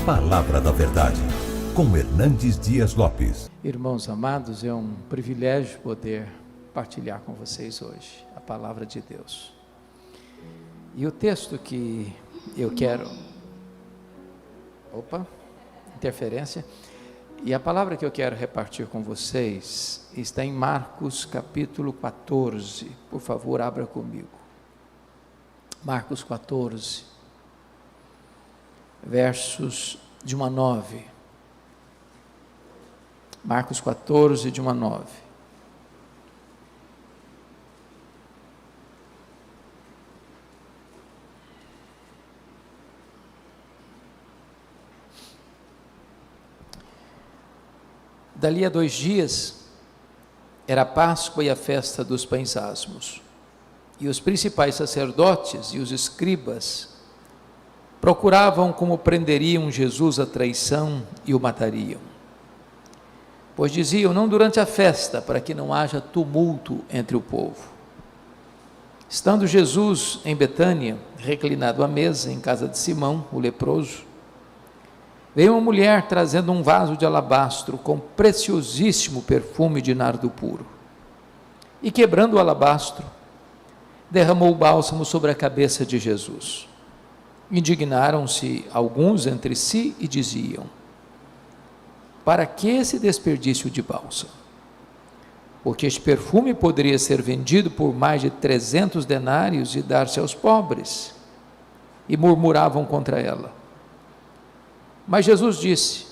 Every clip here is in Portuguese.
Palavra da Verdade, com Hernandes Dias Lopes. Irmãos amados, é um privilégio poder partilhar com vocês hoje a palavra de Deus. E o texto que eu quero... interferência. E a palavra que eu quero repartir com vocês está em Marcos capítulo 14. Por favor, abra comigo. Marcos 14, versos de 1 a 9. Marcos 14, de 1 a 9. Dali a 2 dias, era a Páscoa e a festa dos pães asmos. E os principais sacerdotes e os escribas procuravam como prenderiam Jesus à traição e o matariam. Pois diziam, não durante a festa, para que não haja tumulto entre o povo. Estando Jesus em Betânia, reclinado à mesa, em casa de Simão, o leproso, veio uma mulher trazendo um vaso de alabastro com preciosíssimo perfume de nardo puro. E quebrando o alabastro, derramou o bálsamo sobre a cabeça de Jesus. Indignaram-se alguns entre si e diziam, para que esse desperdício de bálsamo? Porque este perfume poderia ser vendido por mais de 300 denários e dar-se aos pobres. E murmuravam contra ela. Mas Jesus disse,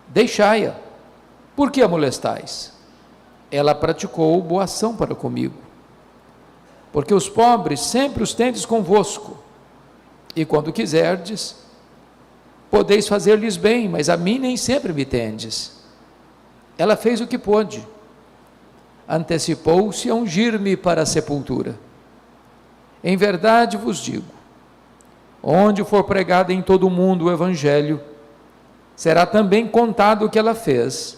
deixai-a, por que a molestais? Ela praticou boa ação para comigo. Porque os pobres sempre os tendes convosco, e quando quiserdes, podeis fazer-lhes bem, mas a mim nem sempre me tendes. Ela fez o que pôde, antecipou-se a ungir-me para a sepultura. Em verdade vos digo, onde for pregado em todo o mundo o Evangelho, será também contado o que ela fez,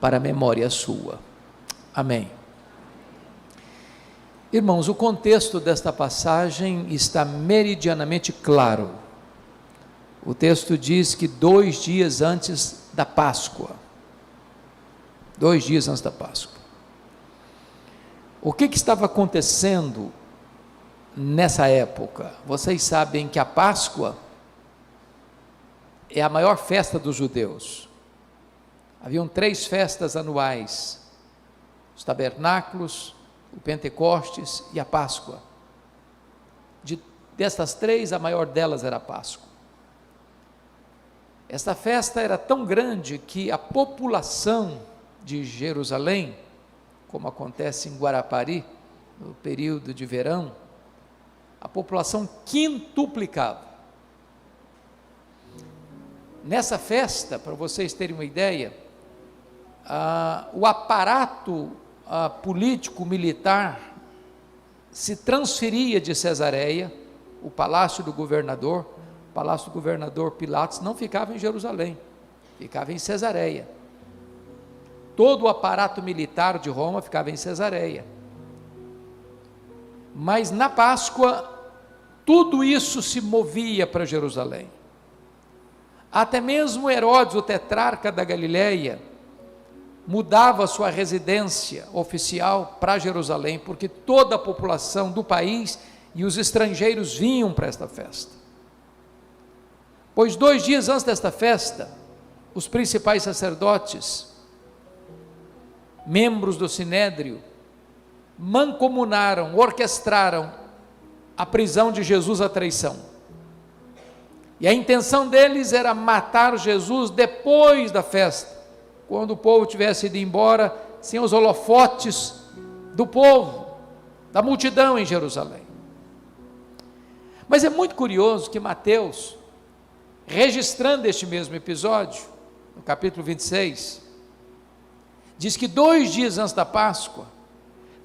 para a memória sua. Amém. Irmãos, o contexto desta passagem está meridianamente claro. O texto diz que 2 dias antes da Páscoa. 2 dias antes da Páscoa. O que estava acontecendo nessa época? Vocês sabem que a Páscoa é a maior festa dos judeus. Haviam 3 festas anuais: os tabernáculos, o Pentecostes e a Páscoa. Destas 3, a maior delas era a Páscoa. Esta festa era tão grande que a população de Jerusalém, como acontece em Guarapari, no período de verão, a população quintuplicava. Nessa festa, para vocês terem uma ideia, o aparato político, militar, se transferia de Cesareia, o palácio do governador Pilatos não ficava em Jerusalém, ficava em Cesareia. Todo o aparato militar de Roma ficava em Cesareia. Mas na Páscoa, tudo isso se movia para Jerusalém. Até mesmo Herodes, o tetrarca da Galileia, mudava sua residência oficial para Jerusalém, porque toda a população do país e os estrangeiros vinham para esta festa. Pois 2 dias antes desta festa, os principais sacerdotes, membros do Sinédrio, mancomunaram, orquestraram a prisão de Jesus à traição. E a intenção deles era matar Jesus depois da festa, quando o povo tivesse ido embora, sem os holofotes do povo, da multidão em Jerusalém. Mas é muito curioso que Mateus, registrando este mesmo episódio, no capítulo 26, diz que 2 dias antes da Páscoa,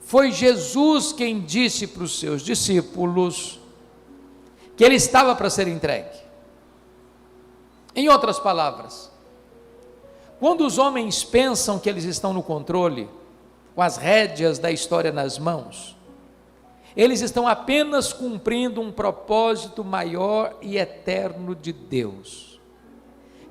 foi Jesus quem disse para os seus discípulos que ele estava para ser entregue. Em outras palavras, quando os homens pensam que eles estão no controle, com as rédeas da história nas mãos, eles estão apenas cumprindo um propósito maior e eterno de Deus.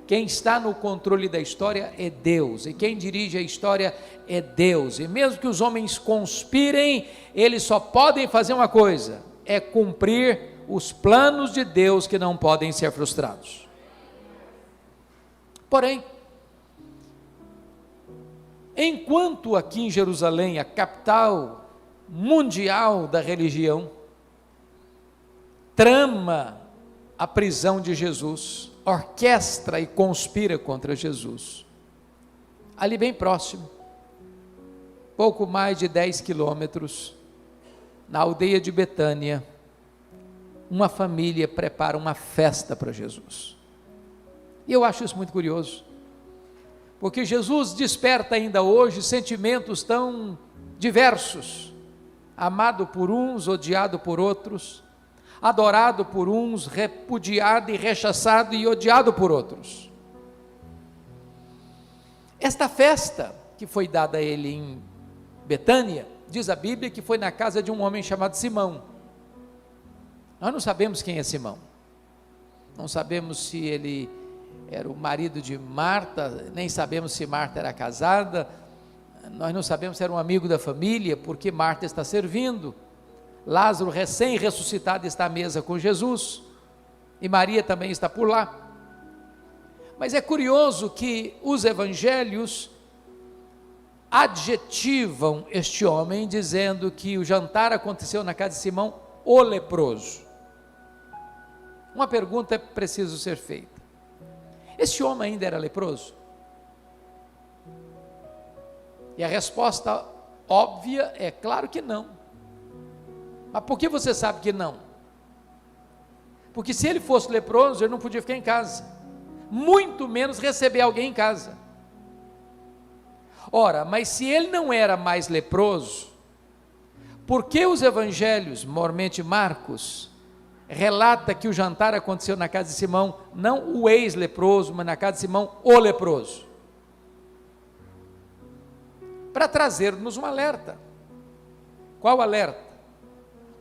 Quem está no controle da história é Deus, e quem dirige a história é Deus, e mesmo que os homens conspirem, eles só podem fazer uma coisa, é cumprir os planos de Deus que não podem ser frustrados. Porém, enquanto aqui em Jerusalém, a capital mundial da religião, trama a prisão de Jesus, orquestra e conspira contra Jesus, ali bem próximo, pouco mais de 10 quilômetros, na aldeia de Betânia, uma família prepara uma festa para Jesus. E eu acho isso muito curioso, porque Jesus desperta ainda hoje sentimentos tão diversos, amado por uns, odiado por outros, adorado por uns, repudiado e rechaçado e odiado por outros. Esta festa que foi dada a ele em Betânia, diz a Bíblia que foi na casa de um homem chamado Simão. Nós não sabemos quem é Simão, não sabemos se ele era o marido de Marta, nem sabemos se Marta era casada, nós não sabemos se era um amigo da família, porque Marta está servindo, Lázaro recém-ressuscitado está à mesa com Jesus, e Maria também está por lá. Mas é curioso que os evangelhos adjetivam este homem, dizendo que o jantar aconteceu na casa de Simão, o leproso. Uma pergunta é preciso ser feita: esse homem ainda era leproso? E a resposta óbvia é claro que não. Mas por que você sabe que não? Porque se ele fosse leproso, ele não podia ficar em casa, muito menos receber alguém em casa. Ora, mas se ele não era mais leproso, por que os evangelhos, mormente Marcos, relata que o jantar aconteceu na casa de Simão, não o ex-leproso, mas na casa de Simão, o leproso? Para trazer-nos um alerta. Qual alerta?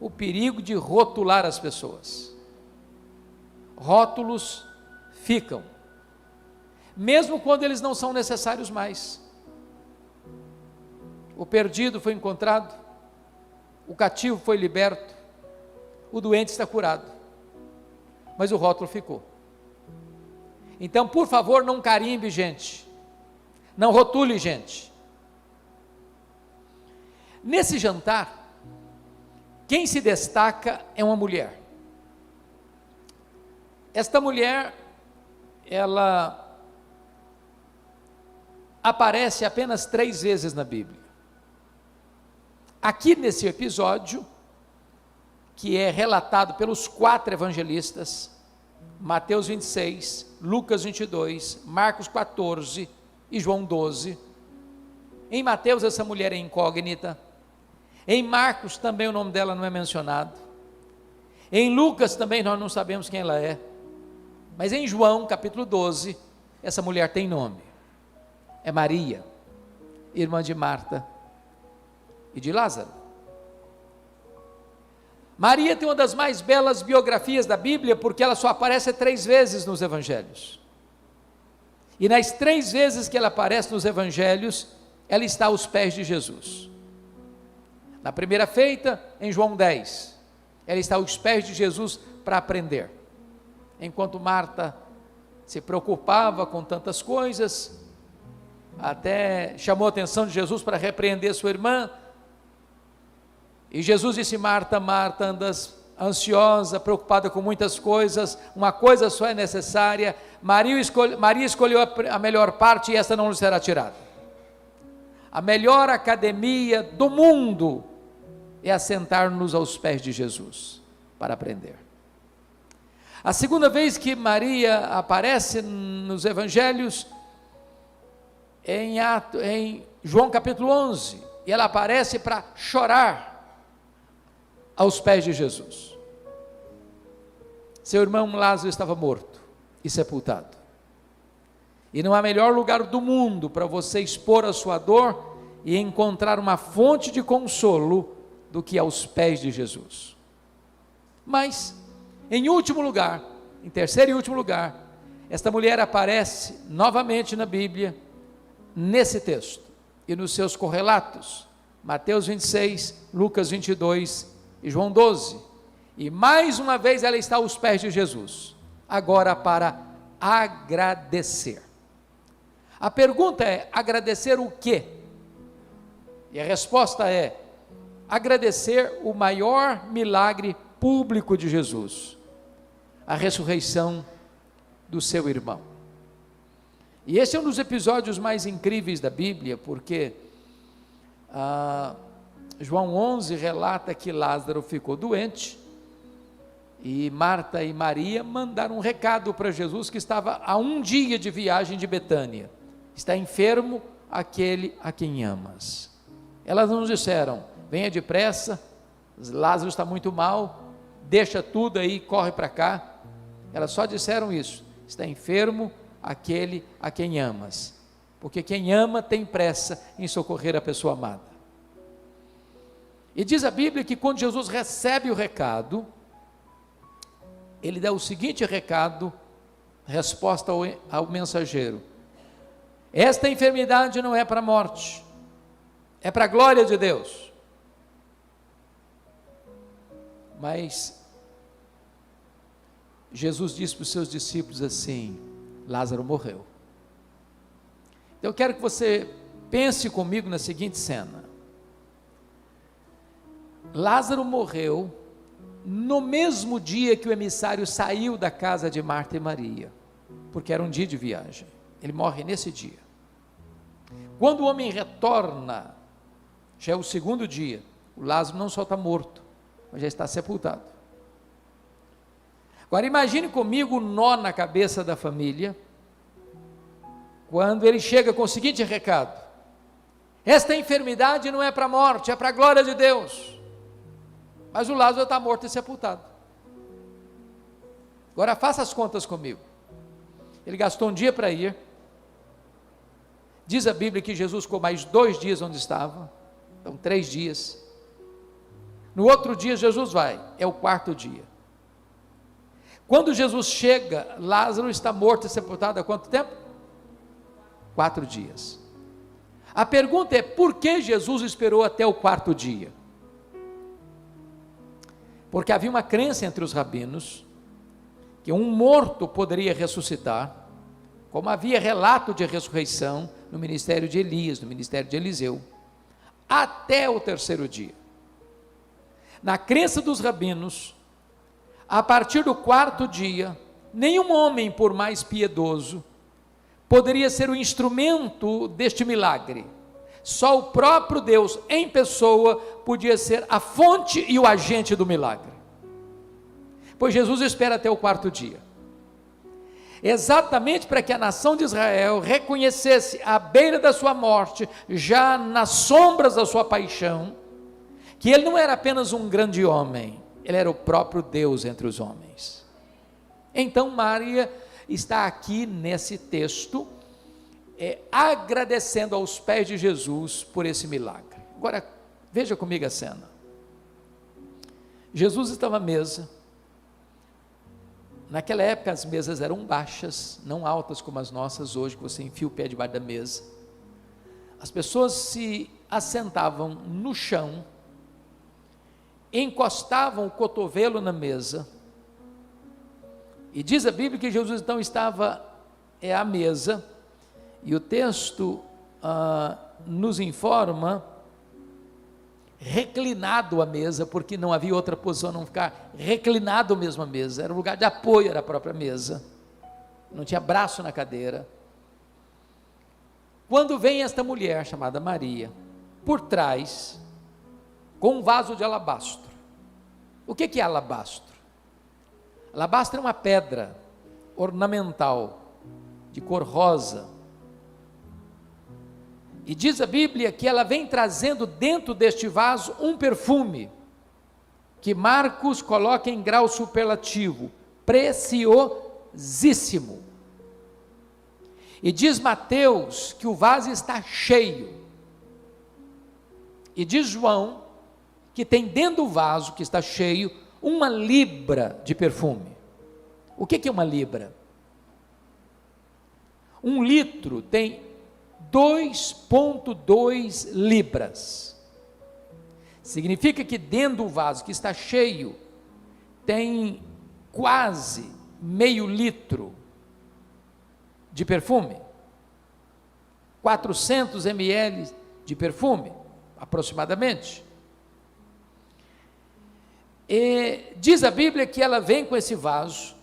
O perigo de rotular as pessoas. Rótulos ficam, mesmo quando eles não são necessários mais. O perdido foi encontrado, o cativo foi liberto, o doente está curado, mas o rótulo ficou. Então, por favor, não carimbe gente, não rotule gente. Nesse jantar, quem se destaca é uma mulher. Esta mulher, ela aparece apenas 3 vezes na Bíblia. Aqui nesse episódio, que é relatado pelos 4 evangelistas, Mateus 26, Lucas 22, Marcos 14 e João 12, em Mateus essa mulher é incógnita, em Marcos também o nome dela não é mencionado, em Lucas também nós não sabemos quem ela é, mas em João capítulo 12, essa mulher tem nome, é Maria, irmã de Marta e de Lázaro. Maria tem uma das mais belas biografias da Bíblia, porque ela só aparece 3 vezes nos evangelhos, e nas 3 vezes que ela aparece nos evangelhos, ela está aos pés de Jesus. Na primeira feita, em João 10, ela está aos pés de Jesus para aprender, enquanto Marta se preocupava com tantas coisas, até chamou a atenção de Jesus para repreender sua irmã, e Jesus disse: Marta, Marta, andas ansiosa, preocupada com muitas coisas, uma coisa só é necessária, Maria escolheu a melhor parte, e esta não lhe será tirada. A melhor academia do mundo é assentar-nos aos pés de Jesus, para aprender. A segunda vez que Maria aparece nos evangelhos, é em João capítulo 11, e ela aparece para chorar aos pés de Jesus. Seu irmão Lázaro estava morto e sepultado, e não há melhor lugar do mundo para você expor a sua dor e encontrar uma fonte de consolo do que aos pés de Jesus. Mas, em último lugar, em terceiro e último lugar, Esta mulher aparece novamente na Bíblia, nesse texto, e nos seus correlatos, Mateus 26, Lucas 22 e João 12, e mais uma vez ela está aos pés de Jesus, agora para agradecer. A pergunta é: agradecer o quê? E a resposta é: agradecer o maior milagre público de Jesus, a ressurreição do seu irmão. E esse é um dos episódios mais incríveis da Bíblia, porque João 11 relata que Lázaro ficou doente, e Marta e Maria mandaram um recado para Jesus, que estava a 1 dia de viagem de Betânia: está enfermo aquele a quem amas. Elas não disseram: venha depressa, Lázaro está muito mal, deixa tudo aí, corre para cá. Elas só disseram isso: está enfermo aquele a quem amas, porque quem ama tem pressa em socorrer a pessoa amada. E diz a Bíblia que quando Jesus recebe o recado, ele dá o seguinte recado, resposta ao mensageiro: esta enfermidade não é para a morte, é para a glória de Deus. Mas Jesus disse para os seus discípulos assim: Lázaro morreu. Então eu quero que você pense comigo na seguinte cena: Lázaro morreu no mesmo dia que o emissário saiu da casa de Marta e Maria, porque era um dia de viagem. Ele morre nesse dia. Quando o homem retorna, já é o segundo dia, o Lázaro não só está morto, mas já está sepultado. Agora imagine comigo o nó na cabeça da família, quando ele chega com o seguinte recado: esta enfermidade não é para a morte, é para a glória de Deus. Mas o Lázaro está morto e sepultado. Agora faça as contas comigo. Ele gastou um dia para ir. Diz a Bíblia que Jesus ficou mais 2 dias onde estava. Então 3 dias. No outro dia Jesus vai, é o 4º dia. Quando Jesus chega, Lázaro está morto e sepultado há quanto tempo? 4 dias. A pergunta é: por que Jesus esperou até o 4º dia? Porque havia uma crença entre os rabinos que um morto poderia ressuscitar, como havia relato de ressurreição no ministério de Elias, no ministério de Eliseu, até o 3º dia. Na crença dos rabinos, a partir do 4º dia, nenhum homem, por mais piedoso, poderia ser o instrumento deste milagre. Só o próprio Deus em pessoa podia ser a fonte e o agente do milagre. Pois Jesus espera até o 4º dia, exatamente para que a nação de Israel reconhecesse à beira da sua morte, já nas sombras da sua paixão, que ele não era apenas um grande homem, ele era o próprio Deus entre os homens. Então Maria está aqui nesse texto, agradecendo aos pés de Jesus por esse milagre. Agora veja comigo a cena. Jesus estava à mesa. Naquela época as mesas eram baixas, não altas como as nossas hoje, que você enfia o pé debaixo da mesa. As pessoas se assentavam no chão, encostavam o cotovelo na mesa, e diz a Bíblia que Jesus então estava à mesa, e o texto nos informa, reclinado à mesa, porque não havia outra posição, não ficar reclinado mesmo à mesa, era um lugar de apoio, era a própria mesa, não tinha braço na cadeira. Quando vem esta mulher chamada Maria, por trás, com um vaso de alabastro. O que é alabastro? Alabastro é uma pedra ornamental, de cor rosa, e diz a Bíblia que ela vem trazendo dentro deste vaso um perfume, que Marcos coloca em grau superlativo, preciosíssimo. E diz Mateus que o vaso está cheio. E diz João que tem dentro do vaso que está cheio 1 libra de perfume. O que é 1 libra? Um litro tem 2,2 libras. Significa que dentro do vaso que está cheio, tem quase meio litro de perfume. 400 ml de perfume, aproximadamente. E diz a Bíblia que ela vem com esse vaso,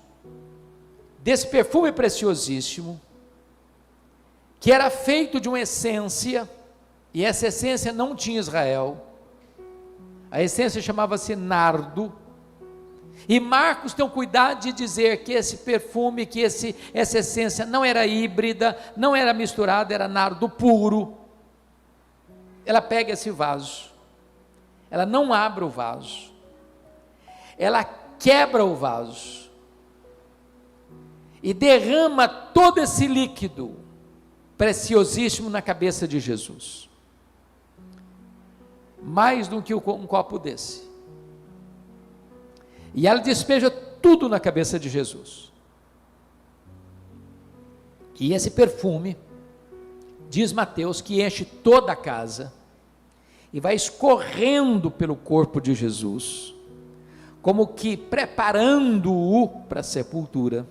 desse perfume preciosíssimo, que era feito de uma essência, e essa essência não tinha Israel. A essência chamava-se nardo. E Marcos tem o cuidado de dizer que esse perfume, que essa essência não era híbrida, não era misturada, era nardo puro. Ela pega esse vaso, ela não abre o vaso, ela quebra o vaso e derrama todo esse líquido preciosíssimo na cabeça de Jesus. Mais do que um copo desse. E ela despeja tudo na cabeça de Jesus. E esse perfume, diz Mateus, que enche toda a casa e vai escorrendo pelo corpo de Jesus, como que preparando-o para a sepultura,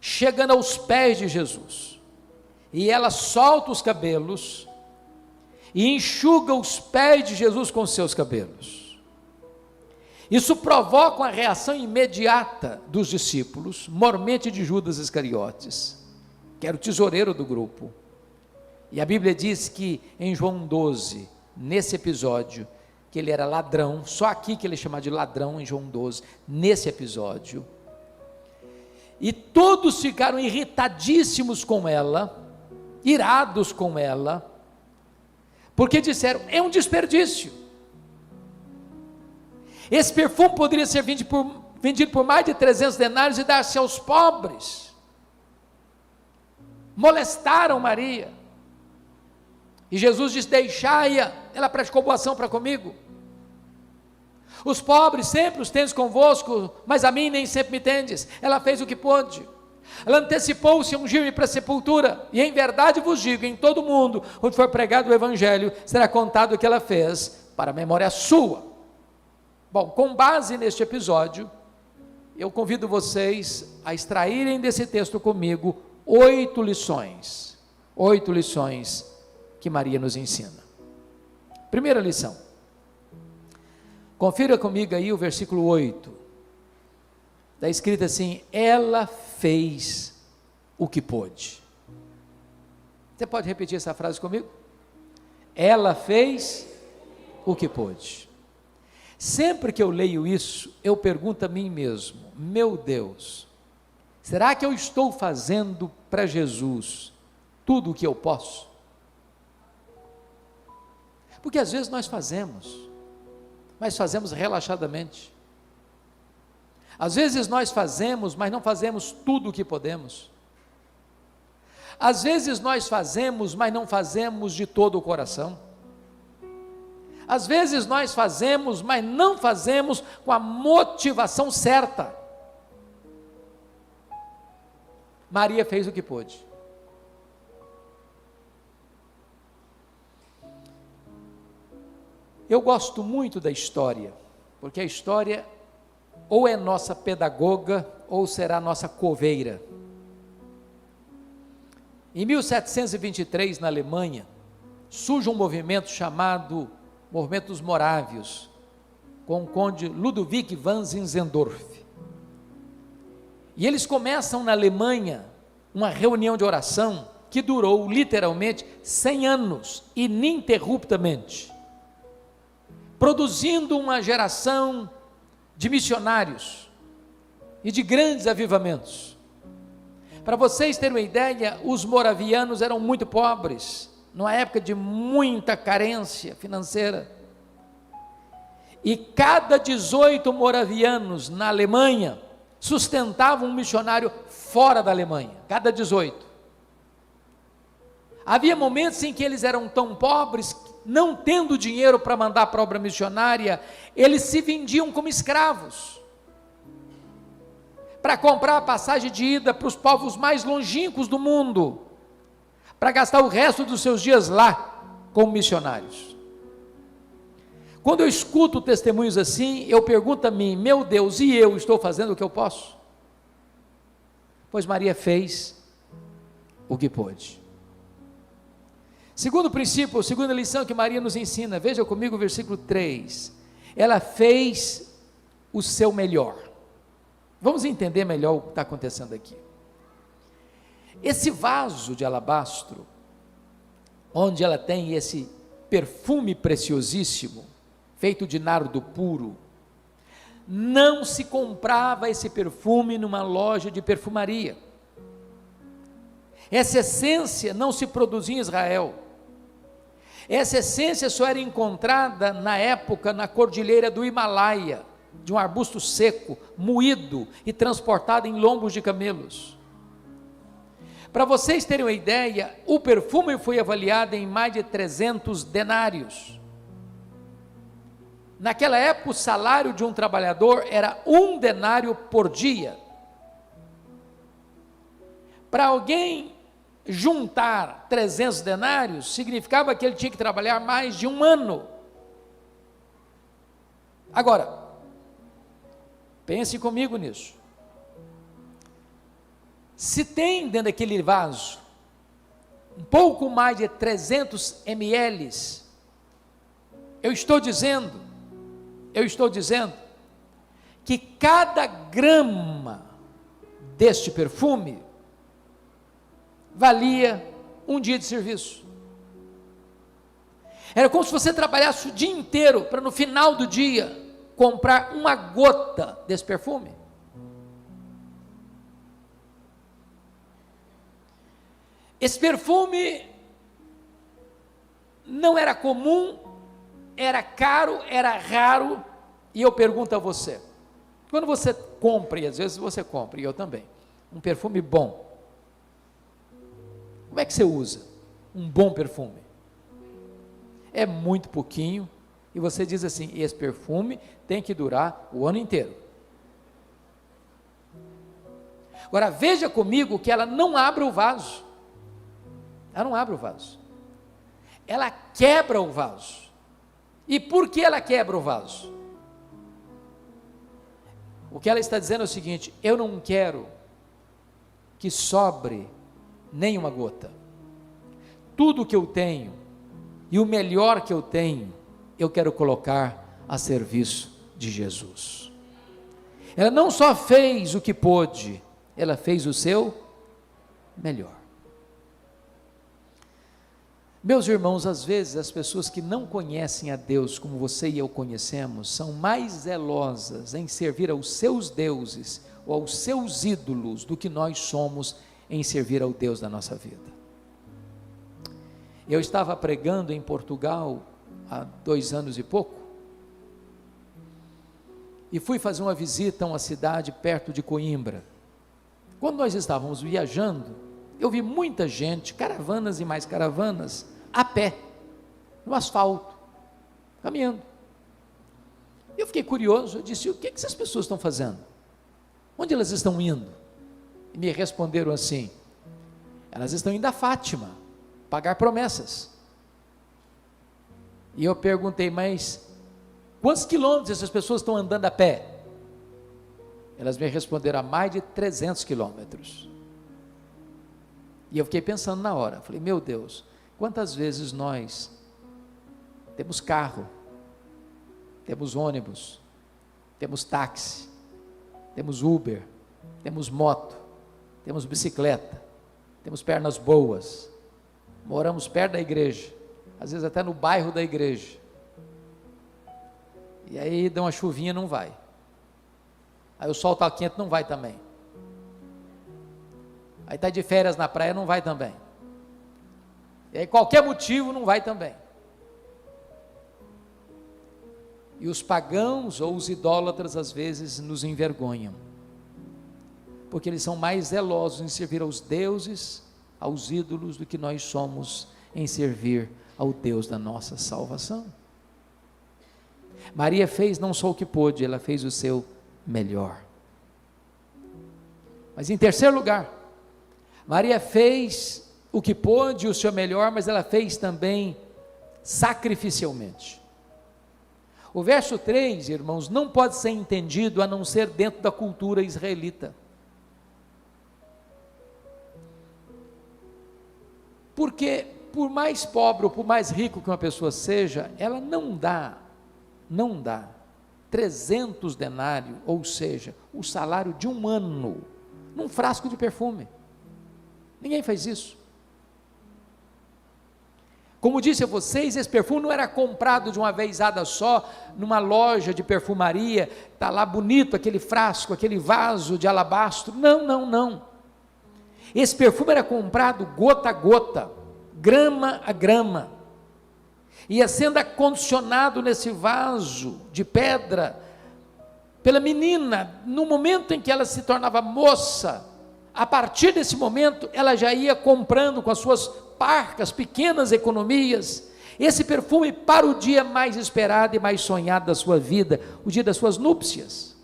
chegando aos pés de Jesus. E ela solta os cabelos e enxuga os pés de Jesus com seus cabelos. Isso provoca uma reação imediata dos discípulos, mormente de Judas Iscariotes, que era o tesoureiro do grupo. E a Bíblia diz que em João 12, nesse episódio, que ele era ladrão, só aqui que ele chama de ladrão em João 12, nesse episódio, e todos ficaram irritadíssimos com ela, irados com ela, porque disseram, é um desperdício. Esse perfume poderia ser vendido por mais de 300 denários e dar-se aos pobres. Molestaram Maria. E Jesus disse, deixai-a, ela praticou boa ação para comigo. Os pobres sempre os tendes convosco, mas a mim nem sempre me tendes. Ela fez o que pôde. Ela antecipou-se a ungir-me para a sepultura. E em verdade vos digo, em todo mundo, onde for pregado o evangelho, será contado o que ela fez, para a memória sua. Bom, com base neste episódio, eu convido vocês a extraírem desse texto comigo 8 lições que Maria nos ensina. Primeira lição, confira comigo aí o versículo 8, está escrito assim, ela fez o que pôde. Você pode repetir essa frase comigo? Ela fez o que pôde. Sempre que eu leio isso, eu pergunto a mim mesmo, meu Deus, será que eu estou fazendo para Jesus tudo o que eu posso? Porque às vezes nós fazemos, mas fazemos relaxadamente. Às vezes nós fazemos, mas não fazemos tudo o que podemos. Às vezes nós fazemos, mas não fazemos de todo o coração. Às vezes nós fazemos, mas não fazemos com a motivação certa. Maria fez o que pôde. Eu gosto muito da história, porque a história ou é nossa pedagoga, ou será nossa coveira. Em 1723, na Alemanha, surge um movimento chamado Movimento dos Morávios, com o conde Ludwig van Zinzendorf. E eles começam na Alemanha uma reunião de oração que durou literalmente 100 anos, ininterruptamente, produzindo uma geração de missionários e de grandes avivamentos. Para vocês terem uma ideia, os moravianos eram muito pobres, numa época de muita carência financeira, e cada 18 moravianos na Alemanha sustentavam um missionário fora da Alemanha, cada 18. Havia momentos em que eles eram tão pobres, não tendo dinheiro para mandar para a obra missionária, eles se vendiam como escravos, para comprar a passagem de ida para os povos mais longínquos do mundo, para gastar o resto dos seus dias lá como missionários. Quando eu escuto testemunhos assim, eu pergunto a mim: meu Deus, e eu estou fazendo o que eu posso? Pois Maria fez o que pôde. Segundo princípio, segunda lição que Maria nos ensina, veja comigo o versículo 3. Ela fez o seu melhor. Vamos entender melhor o que está acontecendo aqui. Esse vaso de alabastro, onde ela tem esse perfume preciosíssimo, feito de nardo puro, não se comprava esse perfume numa loja de perfumaria. Essa essência não se produzia em Israel. Essa essência só era encontrada na época na cordilheira do Himalaia, de um arbusto seco, moído e transportado em lombos de camelos. Para vocês terem uma ideia, o perfume foi avaliado em mais de 300 denários. Naquela época, o salário de um trabalhador era 1 denário por dia. Para alguém juntar 300 denários, significava que ele tinha que trabalhar mais de 1 ano. Agora, pense comigo nisso. Se tem dentro daquele vaso um pouco mais de 300 ml, eu estou dizendo que cada grama deste perfume valia um dia de serviço. Era como se você trabalhasse o dia inteiro para no final do dia comprar uma gota desse perfume. Esse perfume não era comum, era caro, era raro. E eu pergunto a você, quando você compra, e às vezes você compra, e eu também, um perfume bom, como é que você usa um bom perfume? É muito pouquinho, e você diz assim: esse perfume tem que durar o ano inteiro. Agora veja comigo que ela não abre o vaso. Ela não abre o vaso. Ela quebra o vaso. E por que ela quebra o vaso? O que ela está dizendo é o seguinte: eu não quero que sobre nenhuma gota. Tudo que eu tenho, e o melhor que eu tenho, eu quero colocar a serviço de Jesus. Ela não só fez o que pôde, ela fez o seu melhor. Meus irmãos, às vezes as pessoas que não conhecem a Deus como você e eu conhecemos, são mais zelosas em servir aos seus deuses ou aos seus ídolos do que nós somos em servir ao Deus da nossa vida. Eu estava pregando em Portugal há 2 anos e pouco, e fui fazer uma visita a uma cidade perto de Coimbra. Quando nós estávamos viajando, eu vi muita gente, caravanas e mais caravanas, a pé, no asfalto, caminhando. Eu fiquei curioso, eu disse: o que essas pessoas estão fazendo? Onde elas estão indo? E me responderam assim: elas estão indo a Fátima, pagar promessas. E eu perguntei: mas quantos quilômetros essas pessoas estão andando a pé? Elas me responderam: a mais de 300 quilômetros. E eu fiquei pensando na hora, falei: meu Deus, quantas vezes nós temos carro, temos ônibus, temos táxi, temos Uber, temos moto, temos bicicleta, temos pernas boas, moramos perto da igreja, às vezes até no bairro da igreja, e aí dá uma chuvinha, não vai, aí o sol está quente, não vai também, aí está de férias na praia, não vai também, e aí qualquer motivo não vai também. E os pagãos ou os idólatras às vezes nos envergonham, porque eles são mais zelosos em servir aos deuses, aos ídolos, do que nós somos em servir ao Deus da nossa salvação. Maria fez não só o que pôde, ela fez o seu melhor. Mas em terceiro lugar, Maria fez o que pôde, o seu melhor, mas ela fez também sacrificialmente. O verso 3, irmãos, não pode ser entendido a não ser dentro da cultura israelita. Porque por mais pobre ou por mais rico que uma pessoa seja, ela não dá 300 denários, ou seja, o salário de um ano, num frasco de perfume. Ninguém faz isso. Como disse a vocês, esse perfume não era comprado de uma vezada só, numa loja de perfumaria, está lá bonito aquele frasco, aquele vaso de alabastro. Não. Esse perfume era comprado gota a gota, grama a grama, ia sendo acondicionado nesse vaso de pedra, pela menina, no momento em que ela se tornava moça. A partir desse momento, ela já ia comprando com as suas parcas, pequenas economias, esse perfume para o dia mais esperado e mais sonhado da sua vida, o dia das suas núpcias.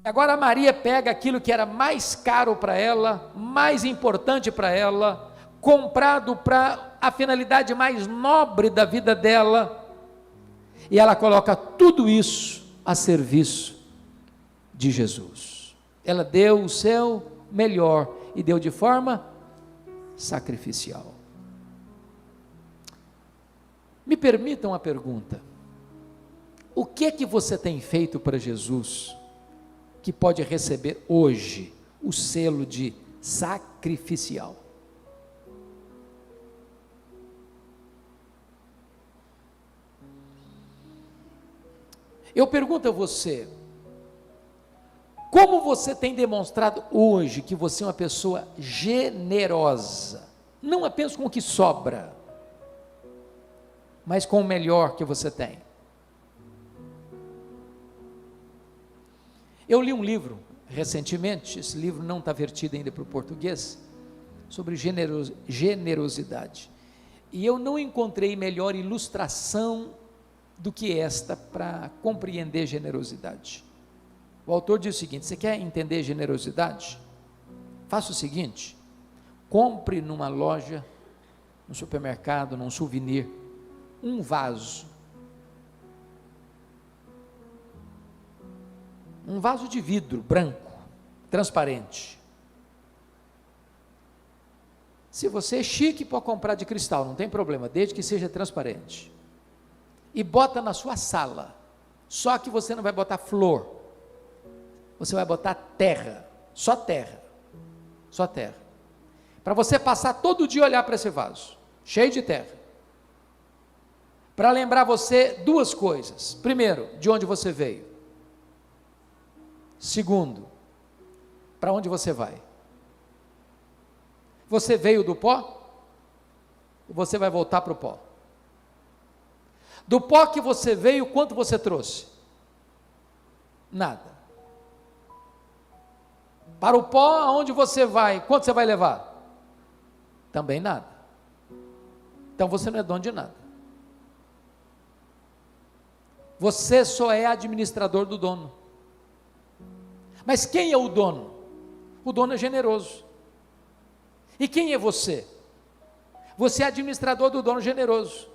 Agora Maria pega aquilo que era mais caro para ela, mais importante para ela, comprado para a finalidade mais nobre da vida dela, e ela coloca tudo isso a serviço de Jesus. Ela deu o seu melhor e deu de forma sacrificial. Me permitam uma pergunta: o que é que você tem feito para Jesus que pode receber hoje o selo de sacrificial? Eu pergunto a você, como você tem demonstrado hoje que você é uma pessoa generosa, não apenas com o que sobra, mas com o melhor que você tem? Eu li um livro recentemente, esse livro não está vertido ainda para o português, sobre generosidade, e eu não encontrei melhor ilustração do que esta para compreender generosidade. O autor diz o seguinte: você quer entender generosidade? Faça o seguinte: compre numa loja, num supermercado, num souvenir, um vaso de vidro branco, transparente. Se você é chique, pode comprar de cristal, não tem problema, desde que seja transparente, e bota na sua sala. Só que você não vai botar flor, você vai botar terra, só terra, para você passar todo dia olhar para esse vaso, cheio de terra, para lembrar você duas coisas: primeiro, de onde você veio; segundo, para onde você vai. Você veio do pó, ou você vai voltar para o pó? Do pó que você veio, quanto você trouxe? Nada. Para o pó aonde você vai, quanto você vai levar? Também nada. Então você não é dono de nada. Você só é administrador do dono. Mas quem é o dono? O dono é generoso. E quem é você? Você é administrador do dono generoso.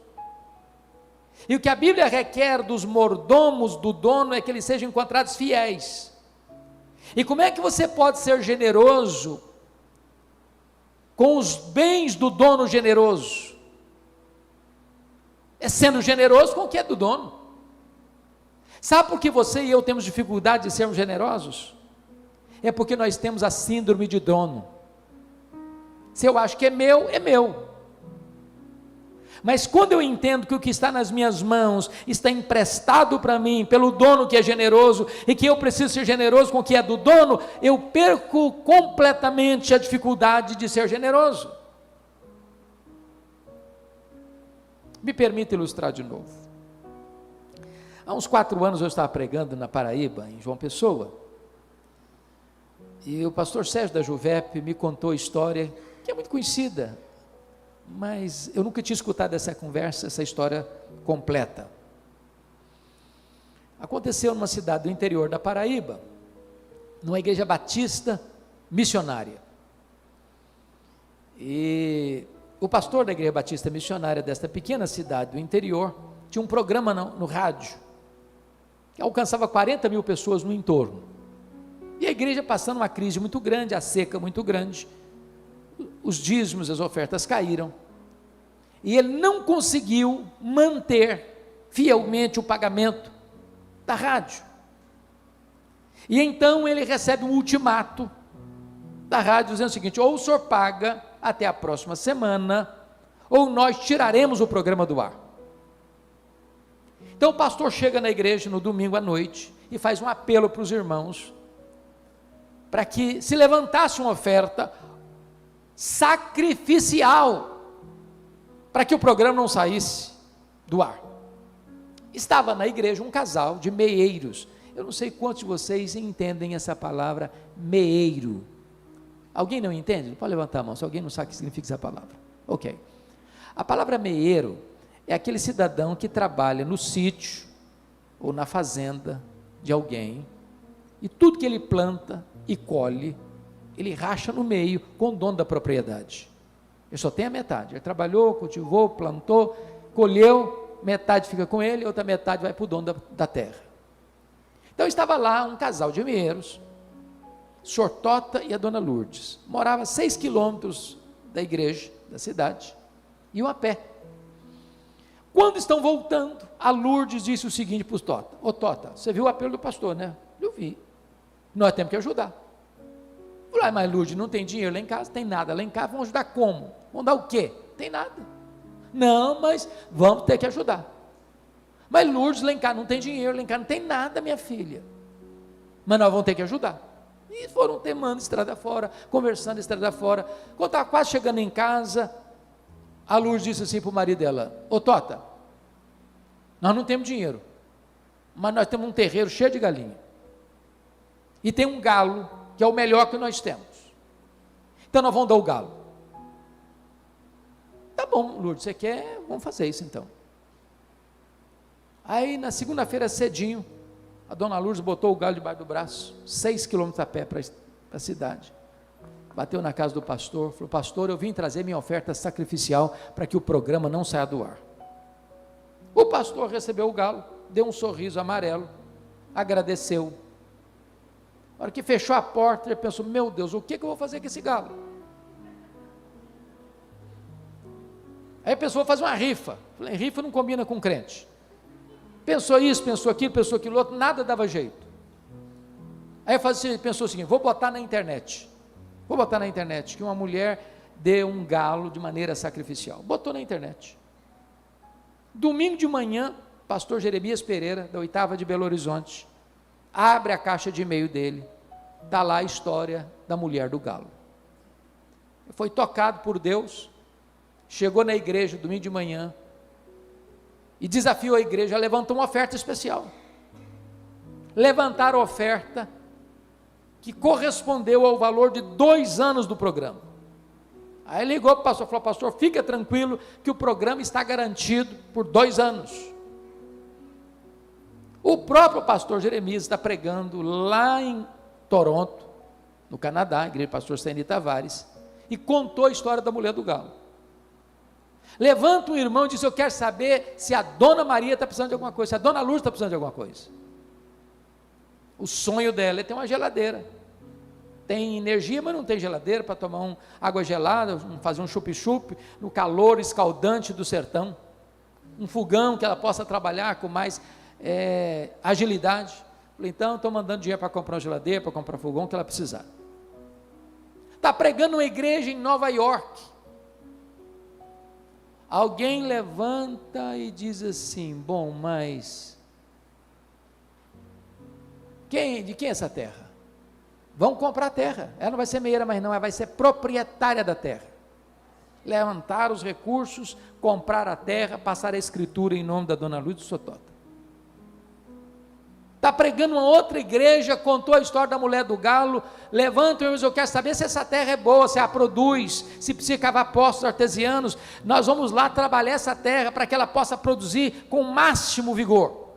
E o que a Bíblia requer dos mordomos do dono é que eles sejam encontrados fiéis. E como é que você pode ser generoso com os bens do dono generoso? É sendo generoso com o que é do dono. Sabe por que você e eu temos dificuldade de sermos generosos? É porque nós temos a síndrome de dono. Se eu acho que é meu, é meu. Mas quando eu entendo que o que está nas minhas mãos está emprestado para mim pelo dono que é generoso, e que eu preciso ser generoso com o que é do dono, eu perco completamente a dificuldade de ser generoso. Me permita ilustrar de novo. Há uns 4 anos eu estava pregando na Paraíba, em João Pessoa, e o pastor Sérgio da Juvep me contou a história, que é muito conhecida, mas eu nunca tinha escutado essa conversa, essa história completa. Aconteceu numa cidade do interior da Paraíba, numa igreja batista missionária. E o pastor da igreja batista missionária desta pequena cidade do interior tinha um programa no rádio, que alcançava 40 mil pessoas no entorno. E a igreja passando uma crise muito grande, a seca muito grande, os dízimos, as ofertas caíram, e ele não conseguiu manter fielmente o pagamento da rádio. E então ele recebe um ultimato da rádio dizendo o seguinte: ou o senhor paga até a próxima semana, ou nós tiraremos o programa do ar. Então o pastor chega na igreja no domingo à noite e faz um apelo para os irmãos, para que se levantasse uma oferta sacrificial, para que o programa não saísse do ar. Estava na igreja um casal de meeiros. Eu não sei quantos de vocês entendem essa palavra meeiro. Alguém não entende? Pode levantar a mão, se alguém não sabe o que significa essa palavra. Ok. A palavra meeiro é aquele cidadão que trabalha no sítio ou na fazenda de alguém, e tudo que ele planta e colhe, ele racha no meio com o dono da propriedade. Ele só tem a metade. Ele trabalhou, cultivou, plantou, colheu, metade fica com ele, outra metade vai para o dono da terra. Então estava lá um casal de meeiros, o senhor Tota e a dona Lourdes, morava a 6 quilômetros da igreja, da cidade, iam a pé. Quando estão voltando, a Lourdes disse o seguinte para o Tota: ô Tota, você viu o apelo do pastor, né? Eu vi, nós temos que ajudar. Falei: mas Lourdes, não tem dinheiro lá em casa? Tem nada lá em casa, vamos ajudar como? Vamos dar o quê? Tem nada. Não, mas vamos ter que ajudar. Mas Lourdes, lá em casa não tem dinheiro, lá em casa não tem nada, minha filha, mas nós vamos ter que ajudar. E foram temando estrada fora, conversando estrada fora. Quando estava quase chegando em casa, a Lourdes disse assim para o marido dela: ô Tota, nós não temos dinheiro, mas nós temos um terreiro cheio de galinha, e tem um galo que é o melhor que nós temos, então nós vamos dar o galo. Tá bom, Lourdes, você quer? Vamos fazer isso então. Aí na segunda-feira cedinho, a dona Lourdes botou o galo debaixo do braço, 6 quilômetros a pé para a cidade, bateu na casa do pastor, falou: pastor, eu vim trazer minha oferta sacrificial para que o programa não saia do ar. O pastor recebeu o galo, deu um sorriso amarelo, agradeceu. Na hora que fechou a porta, ele pensou: meu Deus, o que eu vou fazer com esse galo? Aí pensou fazer uma rifa. Falei: rifa não combina com crente. Pensou isso, pensou aquilo outro, nada dava jeito. Aí pensou o seguinte: vou botar na internet que uma mulher dê um galo de maneira sacrificial. Botou na internet. Domingo de manhã, pastor Jeremias Pereira, da 8ª de Belo Horizonte, abre a caixa de e-mail dele, está lá a história da mulher do galo. Foi tocado por Deus, chegou na igreja domingo de manhã, e desafiou a igreja a levantar uma oferta especial. Levantaram a oferta que correspondeu ao valor de 2 anos do programa. Aí ligou para o pastor, falou: pastor, fica tranquilo que o programa está garantido por 2 anos. O próprio pastor Jeremias está pregando lá em Toronto, no Canadá, a igreja do pastor Stanley Tavares, e contou a história da mulher do galo. Levanta um irmão e diz: eu quero saber se a dona Maria está precisando de alguma coisa, se a dona Lourdes está precisando de alguma coisa. O sonho dela é ter uma geladeira. Tem energia, mas não tem geladeira para tomar água gelada, fazer um chup-chup no calor escaldante do sertão. Um fogão que ela possa trabalhar com mais agilidade. Falei: então estou mandando dinheiro para comprar uma geladeira, para comprar fogão, que ela precisar. Está pregando uma igreja em Nova York. Alguém levanta e diz assim: bom, mas de quem é essa terra? Vão comprar a terra. Ela não vai ser meieira mais não, ela vai ser proprietária da terra. Levantar os recursos, comprar a terra, passar a escritura em nome da dona Lourdes do Sotota. Está pregando uma outra igreja, contou a história da mulher do galo. Levanta, eu quero saber se essa terra é boa, se ela produz, se precisa cavar poços artesianos. Nós vamos lá trabalhar essa terra para que ela possa produzir com o máximo vigor.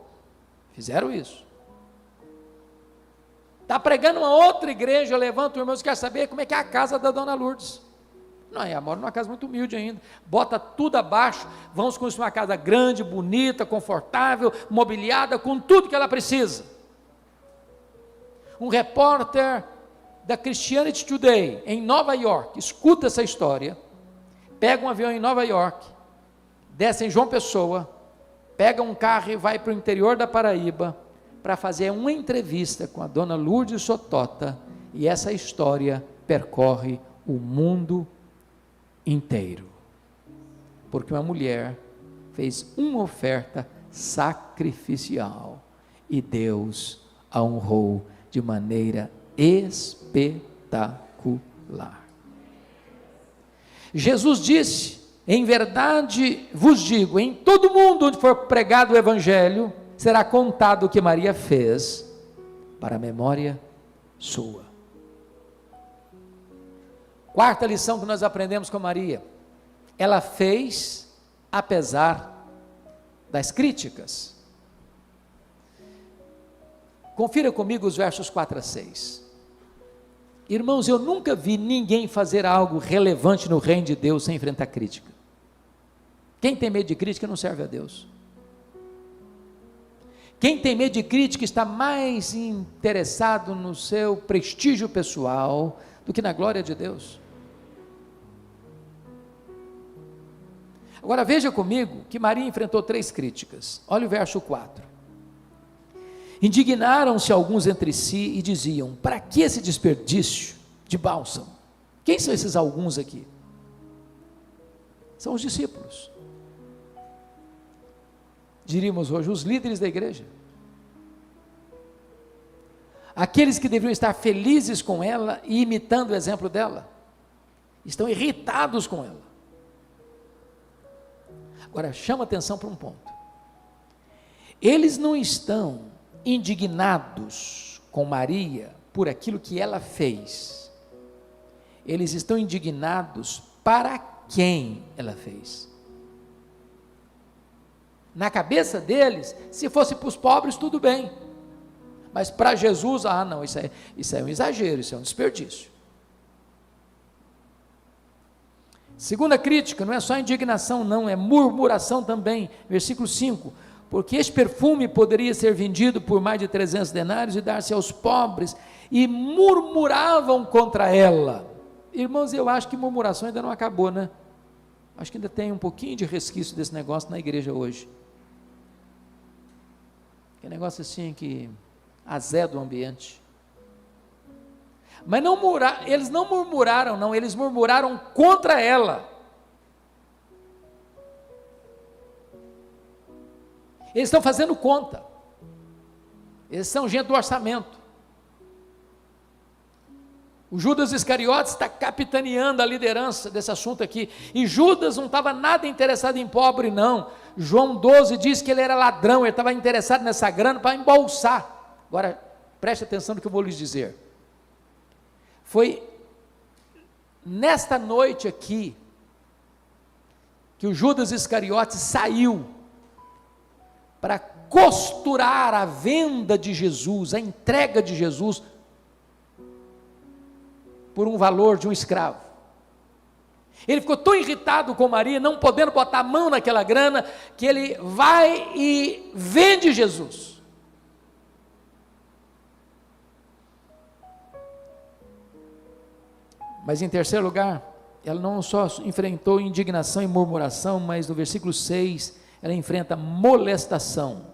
Fizeram isso. Está pregando uma outra igreja, levanta o irmão, quer saber como é que é a casa da dona Lourdes. Não, ela mora numa casa muito humilde ainda, bota tudo abaixo, vamos construir uma casa grande, bonita, confortável, mobiliada, com tudo que ela precisa. Um repórter da Christianity Today, em Nova York, escuta essa história, pega um avião em Nova York, desce em João Pessoa, pega um carro e vai para o interior da Paraíba, para fazer uma entrevista com a dona Lourdes Sotota, e essa história percorre o mundo inteiro, porque uma mulher fez uma oferta sacrificial, e Deus a honrou de maneira espetacular. Jesus disse: em verdade vos digo, em todo mundo onde for pregado o evangelho, será contado o que Maria fez, para a memória sua. Quarta lição que nós aprendemos com Maria: ela fez apesar das críticas. Confira comigo os versos 4 a 6. Irmãos, eu nunca vi ninguém fazer algo relevante no reino de Deus sem enfrentar crítica. Quem tem medo de crítica não serve a Deus. Quem tem medo de crítica está mais interessado no seu prestígio pessoal do que na glória de Deus. Agora veja comigo que Maria enfrentou 3 críticas. Olha o verso 4. Indignaram-se alguns entre si e diziam: para que esse desperdício de bálsamo? Quem são esses alguns aqui? São os discípulos. Diríamos hoje, os líderes da igreja. Aqueles que deveriam estar felizes com ela e imitando o exemplo dela, estão irritados com ela. Agora, chama atenção para um ponto. Eles não estão indignados com Maria por aquilo que ela fez. Eles estão indignados para quem ela fez. Na cabeça deles, se fosse para os pobres, tudo bem. Mas para Jesus, não, isso é um exagero, isso é um desperdício. Segunda crítica, não é só indignação não, é murmuração também. Versículo 5, porque este perfume poderia ser vendido por mais de 300 denários e dar-se aos pobres, e murmuravam contra ela. Irmãos, eu acho que murmuração ainda não acabou, né? Acho que ainda tem um pouquinho de resquício desse negócio na igreja hoje. Que negócio assim que azeda o ambiente. Mas eles não murmuraram não, eles murmuraram contra ela. Eles estão fazendo conta. Eles são gente do orçamento. O Judas Iscariotes está capitaneando a liderança desse assunto aqui. E Judas não estava nada interessado em pobre, não. João 12 diz que ele era ladrão, ele estava interessado nessa grana para embolsar. Agora, preste atenção no que eu vou lhes dizer. Foi nesta noite aqui que o Judas Iscariotes saiu para costurar a venda de Jesus, a entrega de Jesus, por um valor de um escravo. Ele ficou tão irritado com Maria, não podendo botar a mão naquela grana, que ele vai e vende Jesus. Mas em terceiro lugar, ela não só enfrentou indignação e murmuração, mas no versículo 6, ela enfrenta molestação.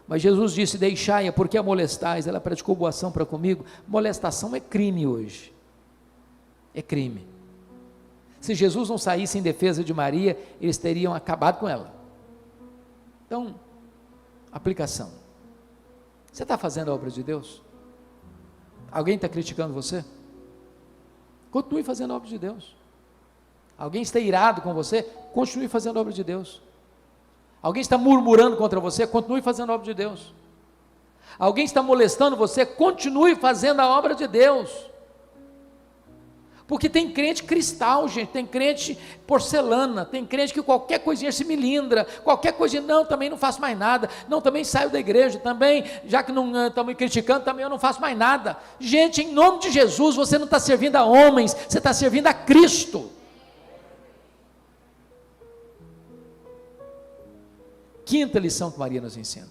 Mas Jesus disse: deixai-a, porque a molestais. Ela praticou boa ação para comigo. Molestação é crime hoje. É crime. Se Jesus não saísse em defesa de Maria, eles teriam acabado com ela. Então, aplicação. Você está fazendo a obra de Deus? Alguém está criticando você? Continue fazendo a obra de Deus. Alguém está irado com você? Continue fazendo a obra de Deus. Alguém está murmurando contra você? Continue fazendo a obra de Deus. Alguém está molestando você? Continue fazendo a obra de Deus. Porque tem crente cristal, gente, tem crente porcelana, tem crente que qualquer coisinha se melindra, qualquer coisinha, não, também não faço mais nada, não, também saio da igreja, também, já que não estamos criticando, também eu não faço mais nada. Gente, em nome de Jesus, você não está servindo a homens, você está servindo a Cristo. Quinta lição que Maria nos ensina.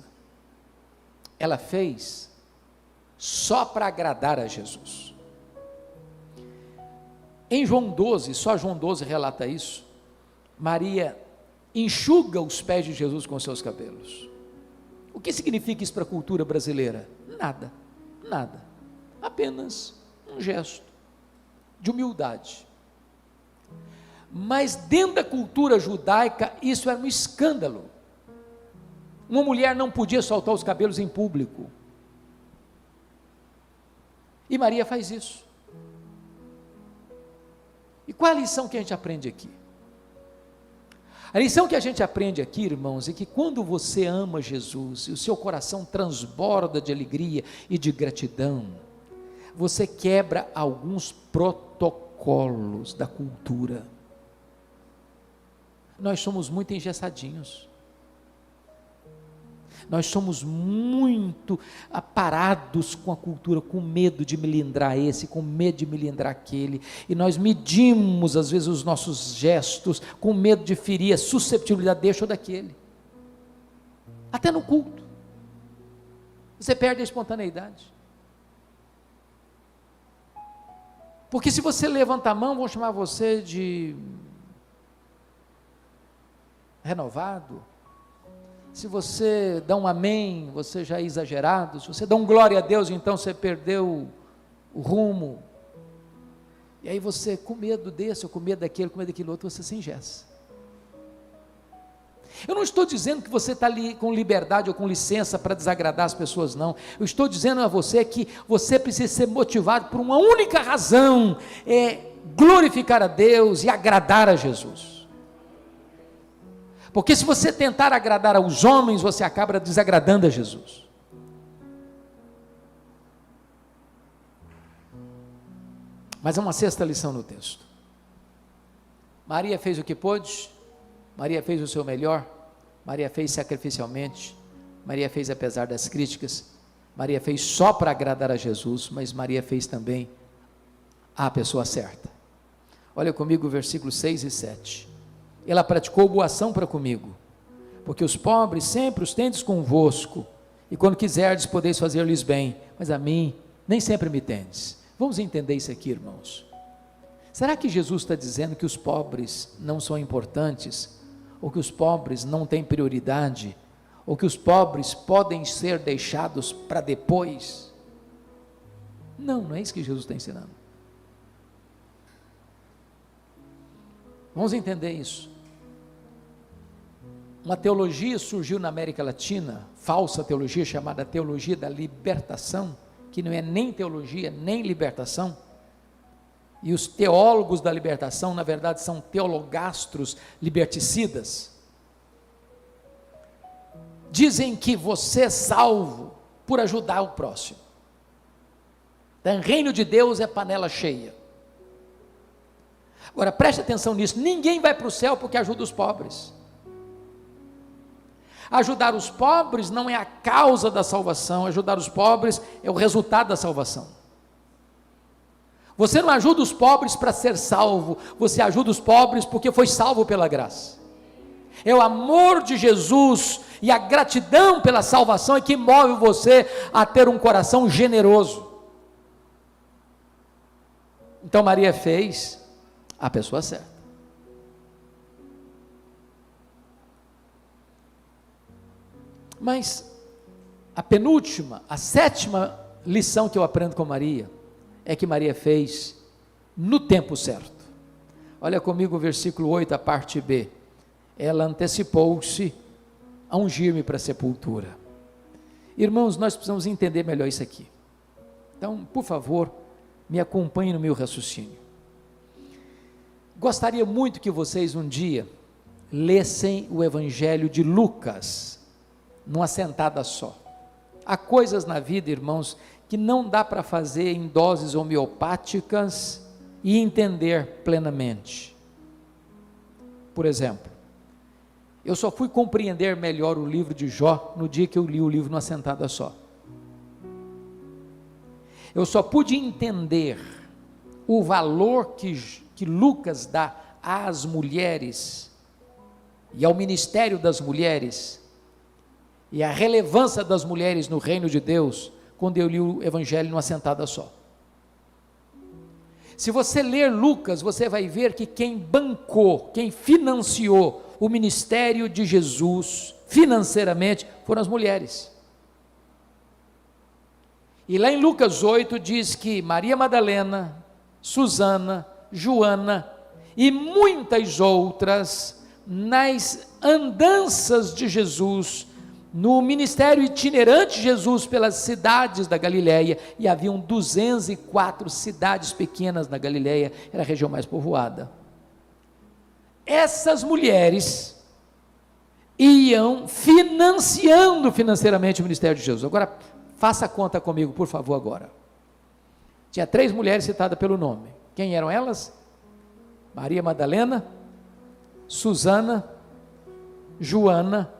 Ela fez só para agradar a Jesus. Em João 12, só João 12 relata isso, Maria enxuga os pés de Jesus com seus cabelos. O que significa isso para a cultura brasileira? Nada, nada, apenas um gesto de humildade. Mas dentro da cultura judaica, isso era um escândalo. Uma mulher não podia soltar os cabelos em público. E Maria faz isso. E qual é a lição que a gente aprende aqui? A lição que a gente aprende aqui, irmãos, é que quando você ama Jesus e o seu coração transborda de alegria e de gratidão, você quebra alguns protocolos da cultura. Nós somos muito engessadinhos. Nós somos muito aparados com a cultura, com medo de melindrar esse, com medo de melindrar aquele, e nós medimos às vezes os nossos gestos, com medo de ferir a susceptibilidade deste ou daquele, até no culto, você perde a espontaneidade, porque se você levanta a mão, vão chamar você de renovado. Se você dá um amém, você já é exagerado. Se você dá um glória a Deus, então você perdeu o rumo. E aí você, com medo desse, ou com medo daquele, com medo daquele outro, você se engessa. Eu não estou dizendo que você está ali com liberdade ou com licença para desagradar as pessoas, não. Eu estou dizendo a você que você precisa ser motivado por uma única razão, é glorificar a Deus e agradar a Jesus. Porque se você tentar agradar aos homens, você acaba desagradando a Jesus. Mas há uma sexta lição no texto. Maria fez o que pôde, Maria fez o seu melhor, Maria fez sacrificialmente, Maria fez apesar das críticas, Maria fez só para agradar a Jesus, mas Maria fez também a pessoa certa. Olha comigo o versículo 6 e 7. Ela praticou boa ação para comigo, porque os pobres sempre os tendes convosco, e quando quiserdes podeis fazer-lhes bem, mas a mim nem sempre me tendes. Vamos entender isso aqui, irmãos. Será que Jesus está dizendo que os pobres não são importantes, ou que os pobres não têm prioridade, ou que os pobres podem ser deixados para depois? Não, não é isso que Jesus está ensinando. Vamos entender isso. Uma teologia surgiu na América Latina, falsa teologia, chamada teologia da libertação, que não é nem teologia, nem libertação, e os teólogos da libertação, na verdade, são teologastros liberticidas, dizem que você é salvo por ajudar o próximo, então, o reino de Deus é panela cheia. Agora, preste atenção nisso, ninguém vai para o céu porque ajuda os pobres. Ajudar os pobres não é a causa da salvação, ajudar os pobres é o resultado da salvação. Você não ajuda os pobres para ser salvo, você ajuda os pobres porque foi salvo pela graça. É o amor de Jesus e a gratidão pela salvação é que move você a ter um coração generoso. Então Maria fez a pessoa certa. Mas a penúltima, a sétima lição que eu aprendo com Maria, é que Maria fez no tempo certo. Olha comigo o versículo 8, a parte B. Ela antecipou-se a ungir-me para a sepultura. Irmãos, nós precisamos entender melhor isso aqui. Então, por favor, me acompanhe no meu raciocínio. Gostaria muito que vocês um dia lessem o Evangelho de Lucas, numa sentada só. Há coisas na vida, irmãos, que não dá para fazer em doses homeopáticas e entender plenamente. Por exemplo, eu só fui compreender melhor o livro de Jó no dia que eu li o livro numa sentada só. Eu só pude entender o valor que Lucas dá às mulheres e ao ministério das mulheres e a relevância das mulheres no reino de Deus quando eu li o evangelho numa sentada só. Se você ler Lucas, você vai ver que quem bancou, quem financiou o ministério de Jesus financeiramente foram as mulheres. E lá em Lucas 8 diz que Maria Madalena, Susana, Joana e muitas outras, nas andanças de Jesus, no ministério itinerante de Jesus pelas cidades da Galileia, e haviam 204 cidades pequenas na Galileia, era a região mais povoada. Essas mulheres iam financiando financeiramente o ministério de Jesus. Agora, faça a conta comigo, por favor, agora. Tinha 3 mulheres citadas pelo nome. Quem eram elas? Maria Madalena, Susana, Joana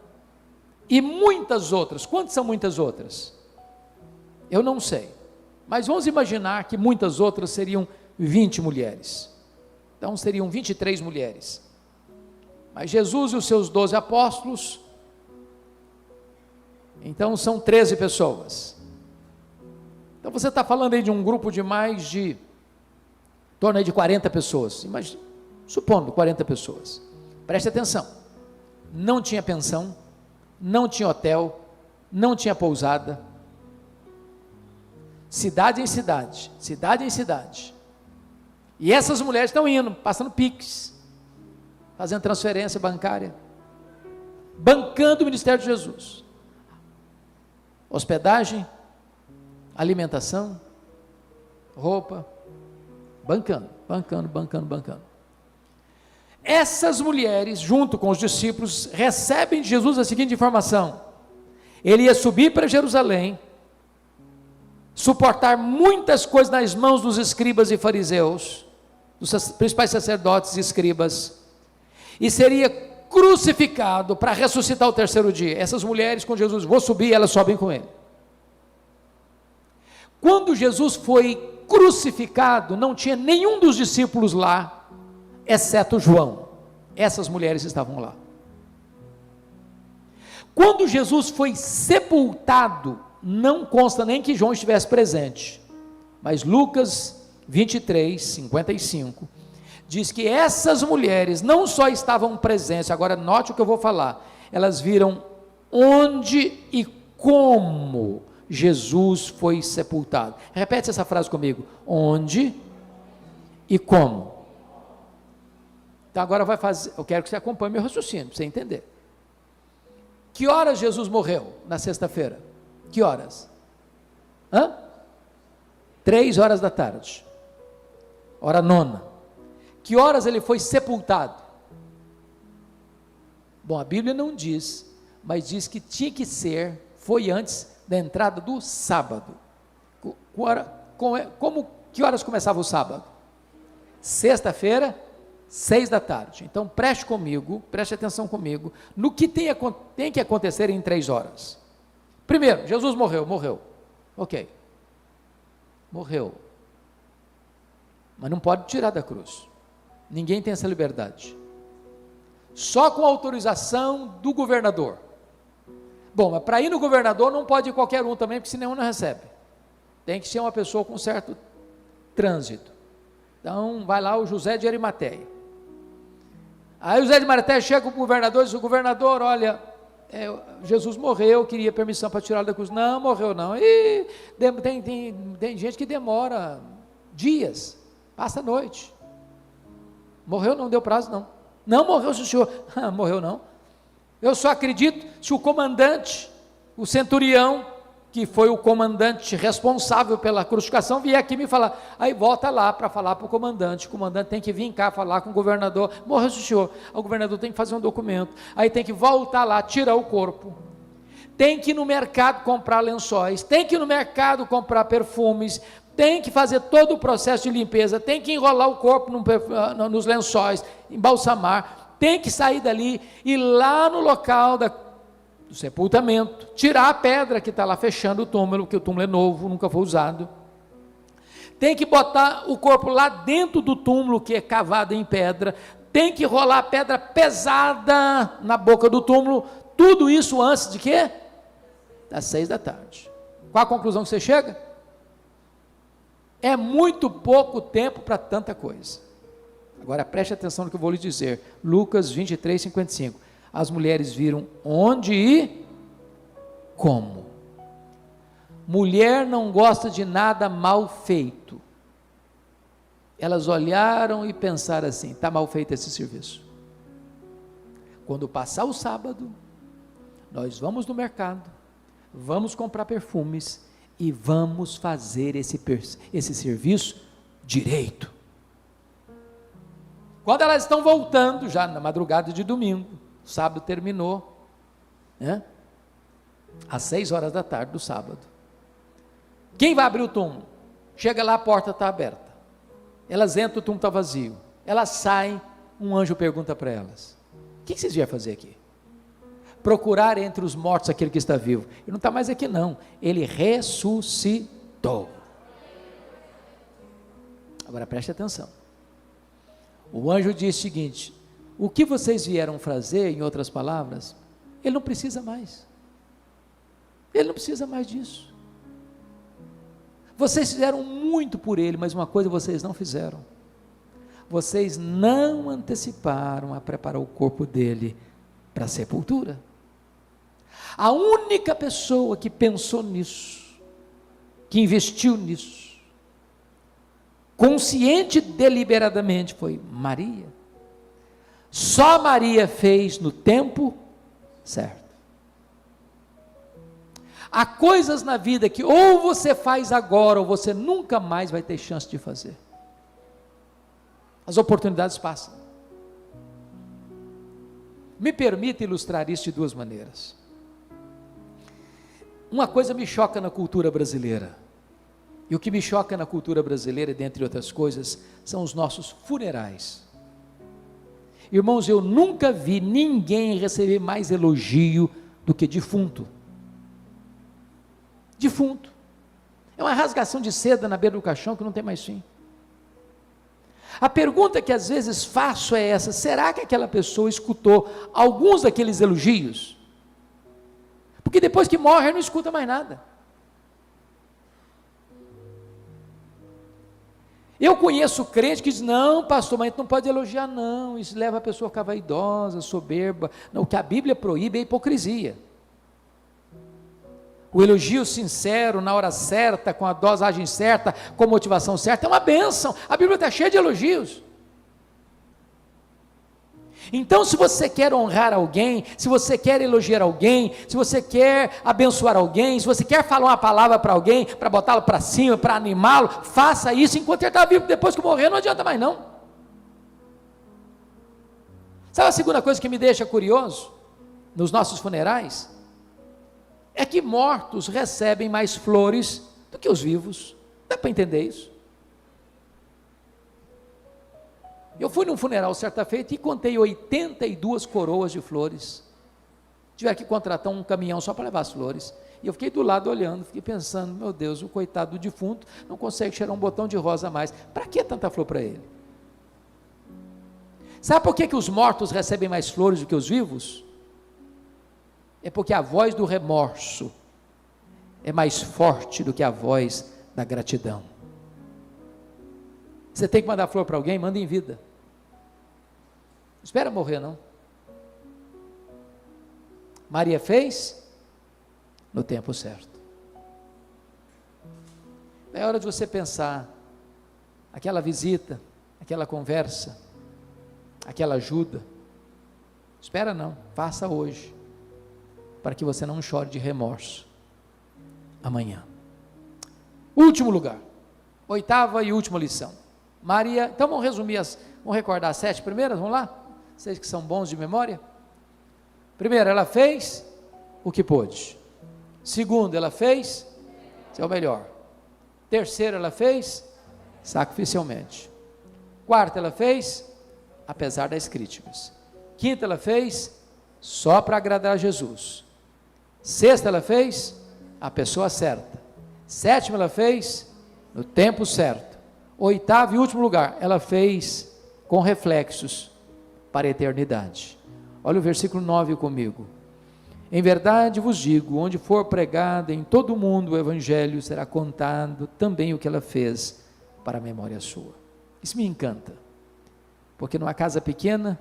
e muitas outras. Quantas são muitas outras? Eu não sei, mas vamos imaginar que muitas outras seriam 20 mulheres, então seriam 23 mulheres, mas Jesus e os seus 12 apóstolos, então são 13 pessoas, então você está falando aí de um grupo de mais de, em torno aí de 40 pessoas, imagina, supondo 40 pessoas, preste atenção, não tinha pensão, não tinha hotel, não tinha pousada, cidade em cidade, cidade em cidade, e essas mulheres estão indo, passando Pix, fazendo transferência bancária, bancando o ministério de Jesus, hospedagem, alimentação, roupa, bancando. Essas mulheres, junto com os discípulos, recebem de Jesus a seguinte informação: ele ia subir para Jerusalém, suportar muitas coisas nas mãos dos escribas e fariseus, dos principais sacerdotes e escribas, e seria crucificado para ressuscitar o terceiro dia. Essas mulheres com Jesus, vou subir, elas sobem com ele. Quando Jesus foi crucificado, não tinha nenhum dos discípulos lá, exceto João. Essas mulheres estavam lá. Quando Jesus foi sepultado, não consta nem que João estivesse presente, mas Lucas 23, 55, diz que essas mulheres não só estavam presentes, agora note o que eu vou falar, elas viram onde e como Jesus foi sepultado. Repete essa frase comigo: onde e como. Então agora vai fazer, eu quero que você acompanhe meu raciocínio, para você entender. Que horas Jesus morreu na sexta-feira? Que horas? 3 horas da tarde, hora nona. Que horas ele foi sepultado? Bom, a Bíblia não diz, mas diz que tinha que ser, foi antes da entrada do sábado. Que horas começava o sábado? Sexta-feira, 6 da tarde. Então preste atenção comigo, no que tem que acontecer em 3 horas. Primeiro, Jesus morreu, ok, morreu, mas não pode tirar da cruz, ninguém tem essa liberdade, só com autorização do governador. Bom, mas para ir no governador não pode ir qualquer um também, porque senão não recebe, tem que ser uma pessoa com certo trânsito. Então vai lá o José de Arimateia. Aí o José de Arimateia chega para o governador e diz: o governador, olha, Jesus morreu, queria permissão para tirá-lo da cruz. Não, morreu não. E tem gente que demora dias, passa a noite. Morreu, não deu prazo não. Não morreu, se o senhor morreu não. Eu só acredito se o comandante, o centurião, que foi o comandante responsável pela crucificação, vier aqui me falar. Aí volta lá para falar para o comandante tem que vir cá falar com o governador. Morreu o senhor, o governador tem que fazer um documento, aí tem que voltar lá, tirar o corpo, tem que ir no mercado comprar lençóis, tem que ir no mercado comprar perfumes, tem que fazer todo o processo de limpeza, tem que enrolar o corpo nos lençóis, embalsamar, tem que sair dali, ir lá no local do sepultamento, tirar a pedra que está lá fechando o túmulo, porque o túmulo é novo, nunca foi usado, tem que botar o corpo lá dentro do túmulo que é cavado em pedra, tem que rolar a pedra pesada na boca do túmulo, tudo isso antes de quê? Das 6 da tarde. Qual a conclusão que você chega? É muito pouco tempo para tanta coisa. Agora preste atenção no que eu vou lhe dizer, Lucas 23, 55, as mulheres viram onde e como. Mulher não gosta de nada mal feito. Elas olharam e pensaram assim, está mal feito esse serviço. Quando passar o sábado, nós vamos no mercado, vamos comprar perfumes e vamos fazer esse serviço direito. Quando elas estão voltando, já na madrugada de domingo, o sábado terminou, né? Às 6 horas da tarde do sábado. Quem vai abrir o túmulo? Chega lá, a porta está aberta. Elas entram, o túmulo está vazio. Elas saem, um anjo pergunta para elas: o que vocês vieram fazer aqui? Procurar entre os mortos aquele que está vivo. Ele não está mais aqui não, ele ressuscitou. Agora preste atenção. O anjo diz o seguinte: o que vocês vieram fazer, em outras palavras, ele não precisa mais. Ele não precisa mais disso. Vocês fizeram muito por ele, mas uma coisa vocês não fizeram. Vocês não anteciparam a preparar o corpo dele para a sepultura. A única pessoa que pensou nisso, que investiu nisso, consciente deliberadamente, foi Maria. Só Maria fez no tempo certo. Há coisas na vida que ou você faz agora, ou você nunca mais vai ter chance de fazer. As oportunidades passam. Me permita ilustrar isso de duas maneiras. Uma coisa me choca na cultura brasileira, e o que me choca na cultura brasileira, dentre outras coisas, são os nossos funerais. Irmãos, eu nunca vi ninguém receber mais elogio do que defunto. Defunto. É uma rasgação de seda na beira do caixão que não tem mais fim. A pergunta que às vezes faço é essa: será que aquela pessoa escutou alguns daqueles elogios? Porque depois que morre, não escuta mais nada. Eu conheço crente que diz: não, pastor, mas a gente não pode elogiar não, isso leva a pessoa a ficar vaidosa, soberba. Não, o que a Bíblia proíbe é a hipocrisia. O elogio sincero, na hora certa, com a dosagem certa, com a motivação certa, é uma bênção. A Bíblia está cheia de elogios. Então, se você quer honrar alguém, se você quer elogiar alguém, se você quer abençoar alguém, se você quer falar uma palavra para alguém, para botá-lo para cima, para animá-lo, faça isso enquanto ele está vivo. Depois que morrer, não adianta mais não. Sabe a segunda coisa que me deixa curioso nos nossos funerais? É que mortos recebem mais flores do que os vivos. Dá para entender isso? Eu fui num funeral certa feita e contei 82 coroas de flores. Tiveram que contratar um caminhão só para levar as flores. E eu fiquei do lado olhando, fiquei pensando: meu Deus, o coitado do defunto não consegue cheirar um botão de rosa a mais. Para que tanta flor para ele? Sabe por que os mortos recebem mais flores do que os vivos? É porque a voz do remorso é mais forte do que a voz da gratidão. Você tem que mandar flor para alguém, manda em vida. Não espera morrer não. Maria fez no tempo certo. É hora de você pensar, aquela visita, aquela conversa, aquela ajuda, espera não, faça hoje, para que você não chore de remorso amanhã. Último lugar, oitava e última lição. Maria, então vamos resumir, vamos recordar as 7 primeiras, vamos lá? Vocês que são bons de memória. Primeiro, ela fez o que pôde. Segundo, ela fez seu melhor. Terceiro, ela fez sacrificialmente. Quarto, ela fez apesar das críticas. Quinto, ela fez só para agradar a Jesus. Sexta, ela fez a pessoa certa. Sétima, ela fez no tempo certo. Oitavo e último lugar, ela fez com reflexos para a eternidade. Olha o versículo 9 comigo. Em verdade vos digo, onde for pregado em todo o mundo o evangelho, será contado também o que ela fez para a memória sua. Isso me encanta, porque numa casa pequena,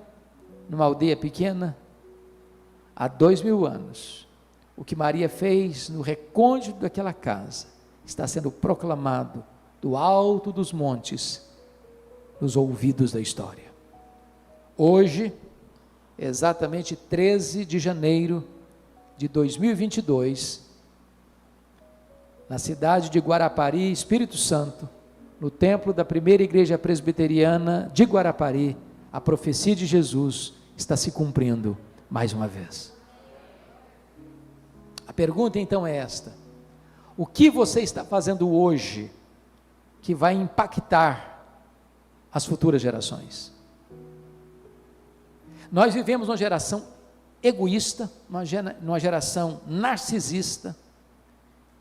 numa aldeia pequena, há 2000 anos, o que Maria fez no recôndito daquela casa, está sendo proclamado do alto dos montes, nos ouvidos da história. Hoje, exatamente 13 de janeiro de 2022, na cidade de Guarapari, Espírito Santo, no templo da primeira igreja presbiteriana de Guarapari, a profecia de Jesus está se cumprindo mais uma vez. A pergunta então é esta: o que você está fazendo hoje que vai impactar as futuras gerações? Nós vivemos uma geração egoísta, uma geração narcisista,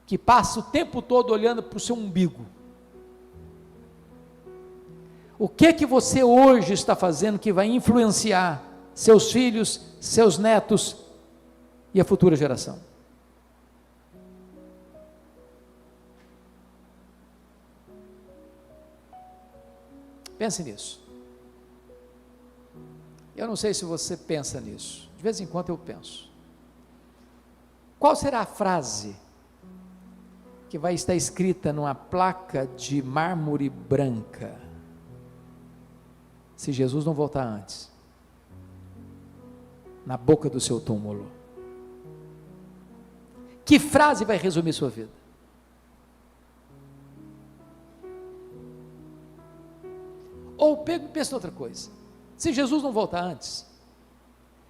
que passa o tempo todo olhando para o seu umbigo. O que você hoje está fazendo que vai influenciar seus filhos, seus netos e a futura geração? Pense nisso. Eu não sei se você pensa nisso, de vez em quando eu penso. Qual será a frase que vai estar escrita numa placa de mármore branca, se Jesus não voltar antes, na boca do seu túmulo? Que frase vai resumir sua vida? Ou pensa em outra coisa: se Jesus não voltar antes,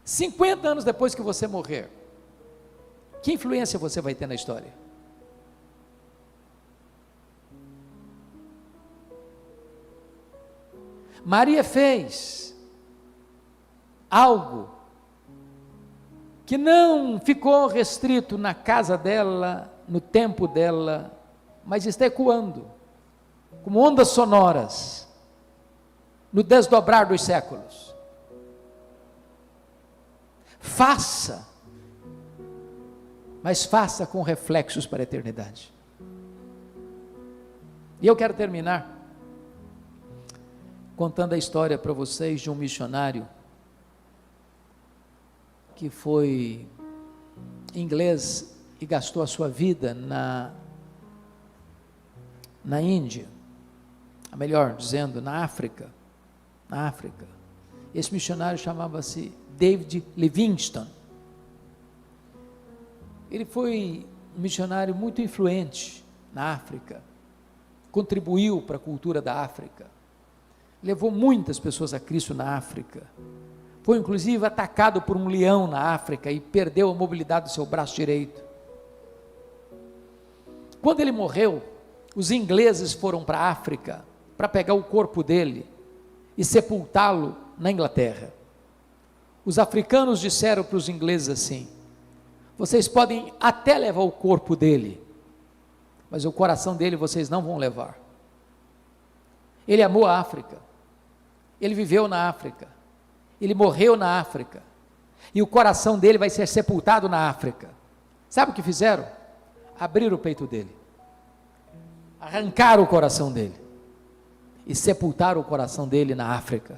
50 anos depois que você morrer, que influência você vai ter na história? Maria fez algo que não ficou restrito na casa dela, no tempo dela, mas está ecoando como ondas sonoras no desdobrar dos séculos. Faça, mas faça com reflexos para a eternidade. E eu quero terminar contando a história para vocês de um missionário que foi inglês e gastou a sua vida na Índia, melhor dizendo, na África. Esse missionário chamava-se David Livingstone. Ele foi um missionário muito influente na África, contribuiu para a cultura da África, levou muitas pessoas a Cristo na África, foi inclusive atacado por um leão na África e perdeu a mobilidade do seu braço direito. Quando ele morreu, os ingleses foram para a África para pegar o corpo dele e sepultá-lo na Inglaterra. Os africanos disseram para os ingleses assim: vocês podem até levar o corpo dele, mas o coração dele vocês não vão levar. Ele amou a África, ele viveu na África, ele morreu na África, e o coração dele vai ser sepultado na África. Sabe o que fizeram? Abriram o peito dele, arrancaram o coração dele e sepultaram o coração dele na África.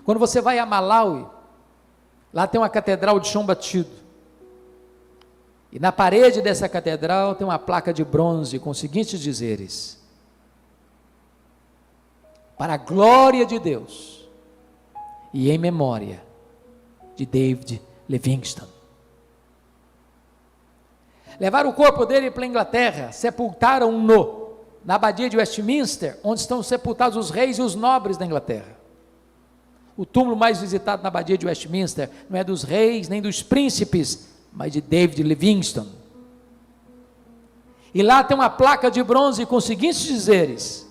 Quando você vai a Malawi, lá tem uma catedral de chão batido, e na parede dessa catedral tem uma placa de bronze com os seguintes dizeres: para a glória de Deus e em memória de David Livingstone. Levaram o corpo dele para a Inglaterra, sepultaram-no na abadia de Westminster, onde estão sepultados os reis e os nobres da Inglaterra. O túmulo mais visitado na abadia de Westminster não é dos reis nem dos príncipes, mas de David Livingstone. E lá tem uma placa de bronze com os seguintes dizeres: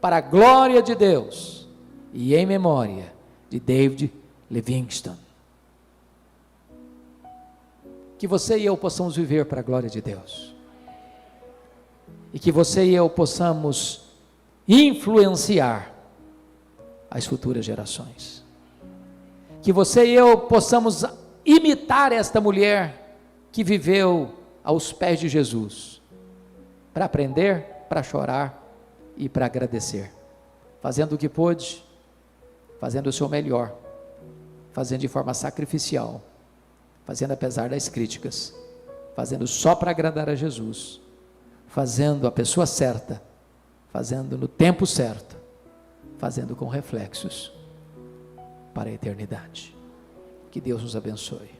para a glória de Deus e em memória de David Livingstone. Que você e eu possamos viver para a glória de Deus. E que você e eu possamos influenciar as futuras gerações. Que você e eu possamos imitar esta mulher que viveu aos pés de Jesus, para aprender, para chorar e para agradecer, fazendo o que pôde, fazendo o seu melhor, fazendo de forma sacrificial, fazendo apesar das críticas, fazendo só para agradar a Jesus, fazendo a pessoa certa, fazendo no tempo certo, fazendo com reflexos para a eternidade. Que Deus nos abençoe.